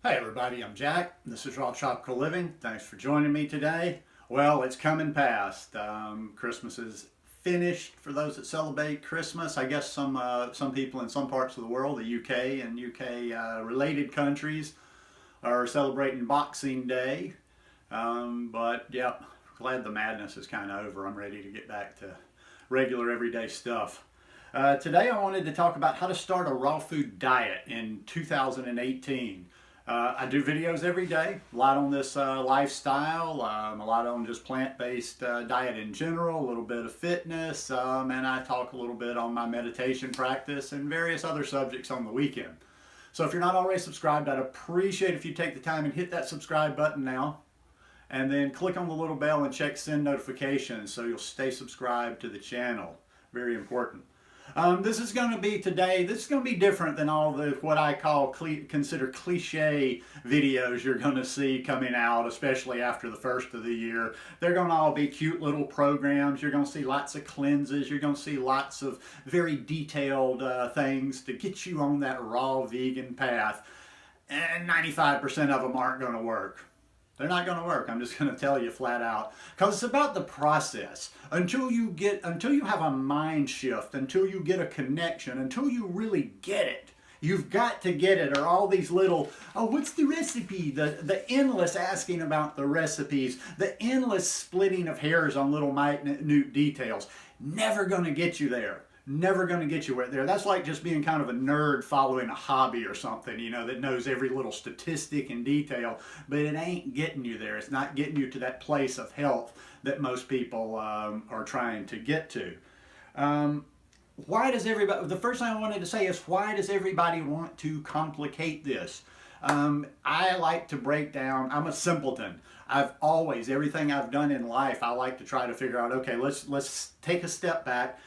Hey everybody, I'm Jack. This is Raw Tropical Living. Thanks for joining me today. Well, it's coming past. Christmas is finished for those that celebrate Christmas. I guess some people in some parts of the world, the UK and UK related countries, are celebrating Boxing Day. But yeah, glad the madness is kind of over. I'm ready to get back to regular everyday stuff. Today I wanted to talk about how to start a raw food diet in 2018. I do videos every day, a lot on this lifestyle, a lot on just plant-based diet in general, a little bit of fitness, and I talk a little bit on my meditation practice and various other subjects on the weekend. So if you're not already subscribed, I'd appreciate if you take the time and hit that subscribe button now, and then click on the little bell and check send notifications so you'll stay subscribed to the channel. Very important. This is going to be different than all the what I consider cliche videos you're going to see coming out, especially after the first of the year. They're going to all be cute little programs. You're going to see lots of cleanses. You're going to see lots of very detailed things to get you on that raw vegan path. And 95% of them aren't going to work. They're not going to work. I'm just going to tell you flat out, because it's about the process. Until you have a mind shift, until you get a connection, until you really get it. You've got to get it, or all these little, oh, what's the recipe? The endless asking about the recipes, the endless splitting of hairs on little minute details. Never going to get you there. Never going to get you there. That's like just being kind of a nerd following a hobby or something, you know, that knows every little statistic and detail, but it ain't getting you there. It's not getting you to that place of health that most people are trying to get to. Why does everybody, the first thing I wanted to say is, why does everybody want to complicate this? I like to break down, I'm a simpleton. Everything I've done in life, I like to try to figure out, okay, let's take a step back.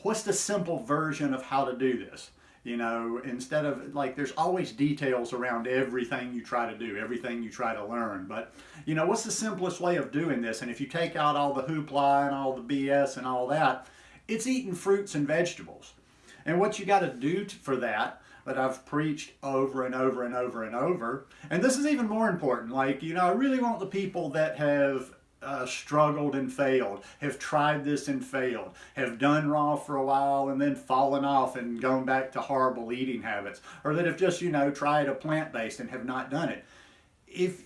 What's the simple version of how to do this? You know, instead of, like, there's always details around everything you try to do, everything you try to learn. But, you know, what's the simplest way of doing this? And if you take out all the hoopla and all the BS and all that, it's eating fruits and vegetables. And what you got to do for that I've preached over and over and over and over, and this is even more important, like, you know, I really want the people that have struggled and failed, have tried this and failed, have done raw for a while and then fallen off and gone back to horrible eating habits, or that have just, you know, tried a plant-based and have not done it. It's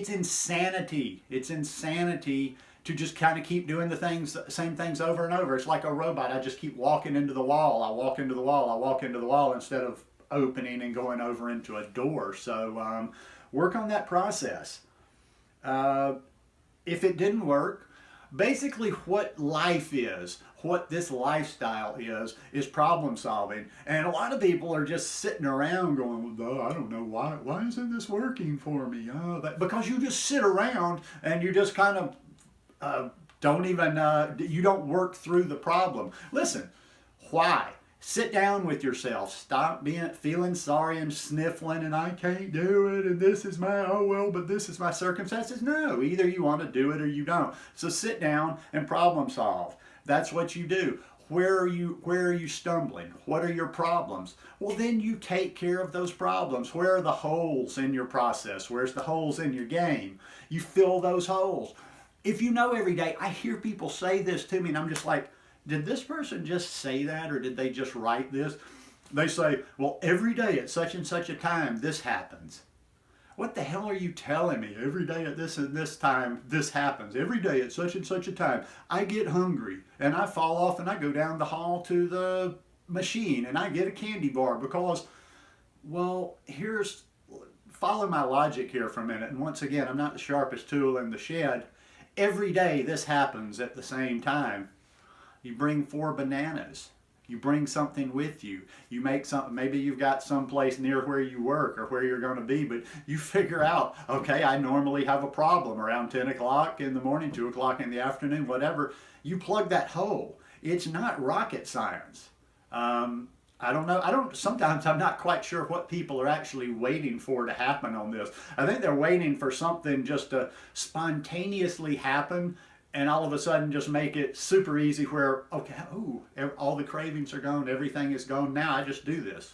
insanity. It's insanity to just kind of keep doing the same things over and over. It's like a robot. I just keep walking into the wall. I walk into the wall. I walk into the wall instead of opening and going over into a door. So work on that process. If it didn't work, basically what life is, what this lifestyle is problem solving. And a lot of people are just sitting around going, well, I don't know why isn't this working for me? Because you just sit around and you just kind of you don't work through the problem. Listen, why? Sit down with yourself. Stop feeling sorry and sniffling and I can't do it and this is but this is my circumstances. No, either you want to do it or you don't. So sit down and problem solve. That's what you do. Where are you stumbling? What are your problems? Well, then you take care of those problems. Where are the holes in your process? Where's the holes in your game? You fill those holes. If you know every day, I hear people say this to me and I'm just like, did this person just say that, or did they just write this? They say, well, every day at such and such a time, this happens. What the hell are you telling me? Every day at this and this time, this happens. Every day at such and such a time, I get hungry and I fall off and I go down the hall to the machine and I get a candy bar because, well, follow my logic here for a minute. And once again, I'm not the sharpest tool in the shed. Every day this happens at the same time. You bring 4 bananas. You bring something with you. You make something, maybe you've got some place near where you work or where you're going to be, but you figure out, okay, I normally have a problem around 10 o'clock in the morning, 2 o'clock in the afternoon, whatever. You plug that hole. It's not rocket science. I don't know. Sometimes I'm not quite sure what people are actually waiting for to happen on this. I think they're waiting for something just to spontaneously happen and all of a sudden just make it super easy where, okay, all the cravings are gone, everything is gone, now I just do this.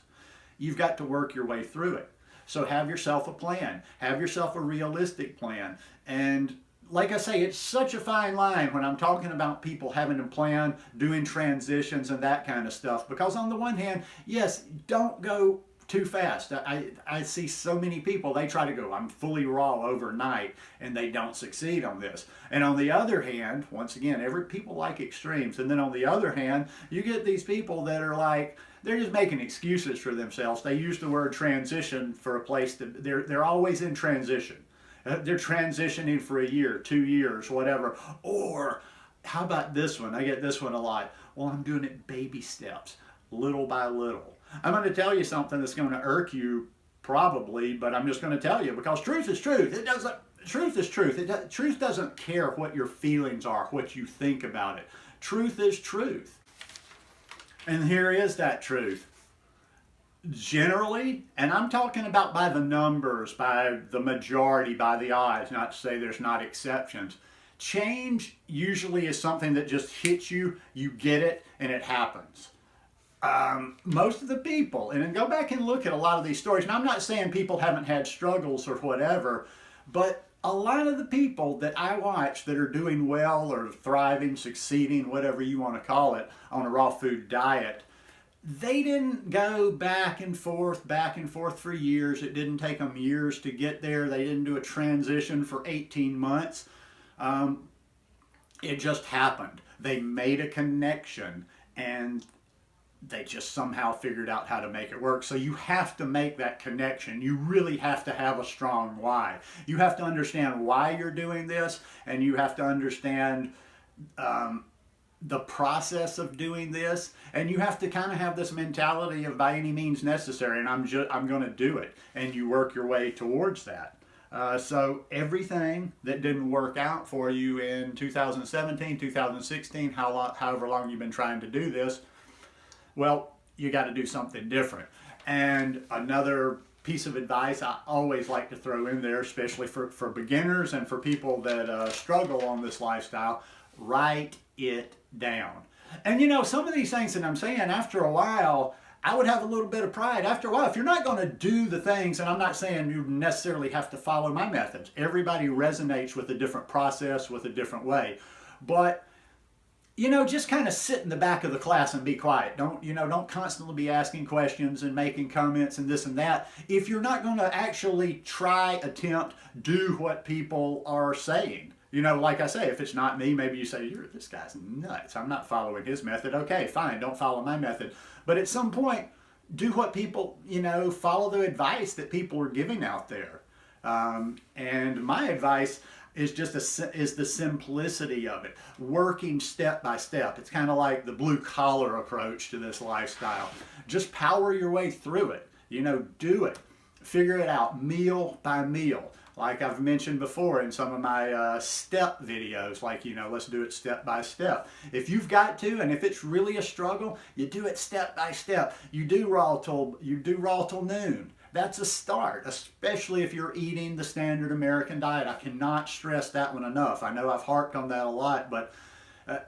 You've got to work your way through it. So have yourself a plan. Have yourself a realistic plan. And like I say, it's such a fine line when I'm talking about people having a plan, doing transitions and that kind of stuff. Because on the one hand, yes, don't go too fast. I see so many people, they try to go, I'm fully raw overnight, and they don't succeed on this. And on the other hand, once again, people like extremes. And then on the other hand, you get these people that are like, they're just making excuses for themselves. They use the word transition for a place that they're always in transition. They're transitioning for a year, 2 years, whatever. Or how about this one? I get this one a lot. Well, I'm doing it baby steps, little by little. I'm going to tell you something that's going to irk you probably, but I'm just going to tell you because truth is truth. Truth is truth. Truth doesn't care what your feelings are, what you think about it. Truth is truth. And here is that truth. Generally, and I'm talking about by the numbers, by the majority, by the odds, not to say there's not exceptions. Change usually is something that just hits you, you get it, and it happens. Most of the people, and then go back and look at a lot of these stories, and I'm not saying people haven't had struggles or whatever, but a lot of the people that I watch that are doing well or thriving, succeeding, whatever you want to call it, on a raw food diet, they didn't go back and forth for years. It didn't take them years to get there. They didn't do a transition for 18 months. It just happened. They made a connection and they just somehow figured out how to make it work. So you have to make that connection. You really have to have a strong why. You have to understand why you're doing this, and you have to understand the process of doing this, and you have to kind of have this mentality of by any means necessary, and I'm going to do it, and you work your way towards that. So everything that didn't work out for you in 2017, 2016, however long you've been trying to do this, well, you got to do something different. And another piece of advice I always like to throw in there, especially for beginners and for people that struggle on this lifestyle, write it down. And you know, some of these things that I'm saying, after a while, I would have a little bit of pride. After a while, if you're not going to do the things, and I'm not saying you necessarily have to follow my methods. Everybody resonates with a different process, with a different way. But you know, just kind of sit in the back of the class and be quiet. Don't constantly be asking questions and making comments and this and that. If you're not going to actually attempt, do what people are saying. You know, like I say, if it's not me, maybe you say, this guy's nuts. I'm not following his method. Okay, fine, don't follow my method. But at some point, do what people, follow the advice that people are giving out there. And my advice is the simplicity of it, working step by step. It's kind of like the blue collar approach to this lifestyle. Just power your way through it. Do it. Figure it out meal by meal. Like I've mentioned before in some of my step videos, let's do it step by step. If you've got to, and if it's really a struggle, you do it step by step. You do raw till noon. That's a start, especially if you're eating the standard American diet. I cannot stress that one enough. I know I've harped on that a lot, but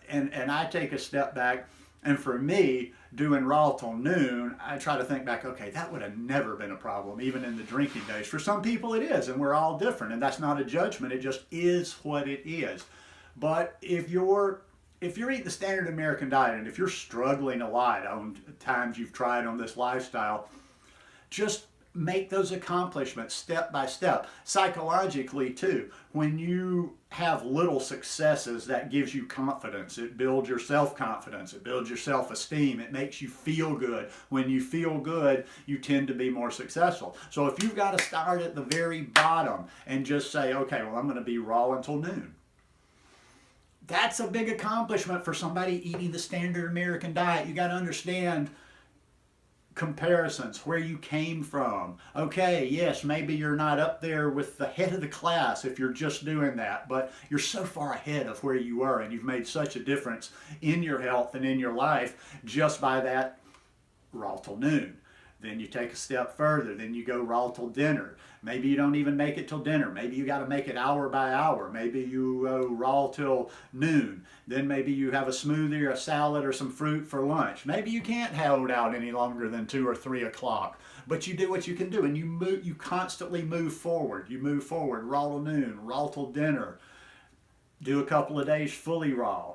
and I take a step back, and for me, doing raw till noon, I try to think back, okay, that would have never been a problem, even in the drinking days. For some people it is, and we're all different, and that's not a judgment. It just is what it is. But if you're eating the standard American diet, and if you're struggling a lot on times you've tried on this lifestyle, just make those accomplishments step by step. Psychologically too, when you have little successes, that gives you confidence. It builds your self-confidence. It builds your self-esteem. It makes you feel good. When you feel good, you tend to be more successful. So if you've got to start at the very bottom and just say, okay, well, I'm going to be raw until noon. That's a big accomplishment for somebody eating the standard American diet. You got to understand comparisons, where you came from. Okay, yes, maybe you're not up there with the head of the class if you're just doing that, but you're so far ahead of where you were, and you've made such a difference in your health and in your life just by that raw till noon. Then you take a step further. Then you go raw till dinner. Maybe you don't even make it till dinner. Maybe you got to make it hour by hour. Maybe you go raw till noon. Then maybe you have a smoothie or a salad or some fruit for lunch. Maybe you can't hold out any longer than 2 or 3 o'clock. But you do what you can do, and you move. You constantly move forward. You move forward, raw till noon, raw till dinner. Do a couple of days fully raw.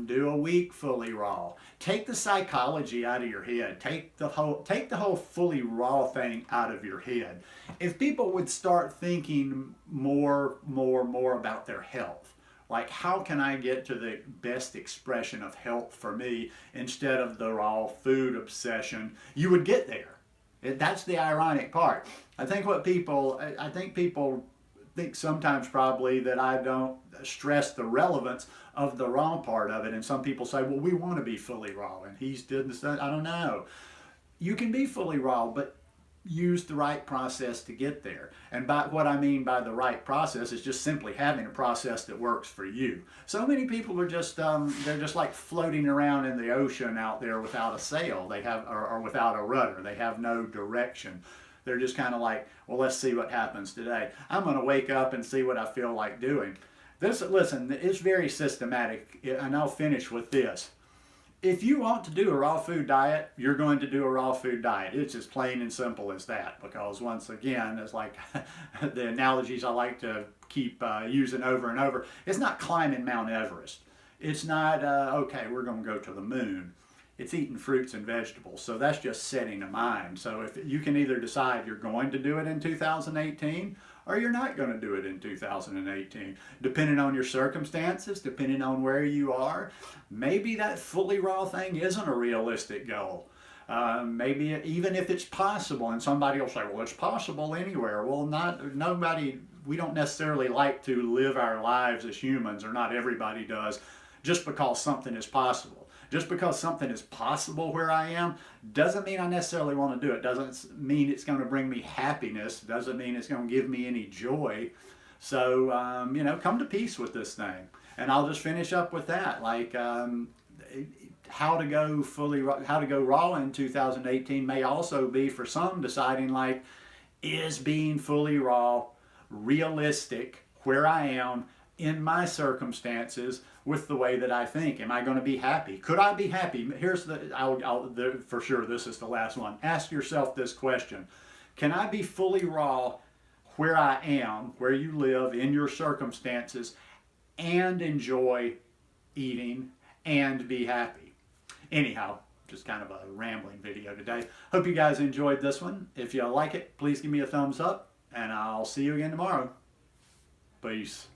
Do a week fully raw. Take the psychology out of your head. Take the whole fully raw thing out of your head. If people would start thinking more about their health, like how can I get to the best expression of health for me instead of the raw food obsession, you would get there. That's the ironic part. I think people think sometimes probably that I don't stress the relevance of the raw part of it. And some people say, well, we want to be fully raw. And he's doing this. I don't know. You can be fully raw, but use the right process to get there. And by what I mean by the right process is just simply having a process that works for you. So many people are just they're just like floating around in the ocean out there without a sail. They have or without a rudder. They have no direction. They're just kind of like, well, let's see what happens today. I'm going to wake up and see what I feel like doing. Listen, it's very systematic, and I'll finish with this. If you want to do a raw food diet, you're going to do a raw food diet. It's as plain and simple as that, because once again, it's like the analogies I like to keep using over and over. It's not climbing Mount Everest. It's not, okay, we're going to go to the moon. It's eating fruits and vegetables. So that's just setting a mind. So if you can either decide you're going to do it in 2018 or you're not going to do it in 2018, depending on your circumstances, depending on where you are, maybe that fully raw thing isn't a realistic goal. Maybe even if it's possible, and somebody will say, well, it's possible anywhere. Well, we don't necessarily like to live our lives as humans, or not everybody does, just because something is possible. Just because something is possible where I am doesn't mean I necessarily want to do it. Doesn't mean it's going to bring me happiness. Doesn't mean it's going to give me any joy. So, come to peace with this thing. And I'll just finish up with that. Like, how to go raw in 2018 may also be for some deciding, like, is being fully raw realistic where I am in my circumstances with the way that I think? Am I going to be happy? Could I be happy? Here's for sure, this is the last one. Ask yourself this question. Can I be fully raw where I am, where you live, in your circumstances, and enjoy eating and be happy? Anyhow, just kind of a rambling video today. Hope you guys enjoyed this one. If you like it, please give me a thumbs up, and I'll see you again tomorrow. Peace.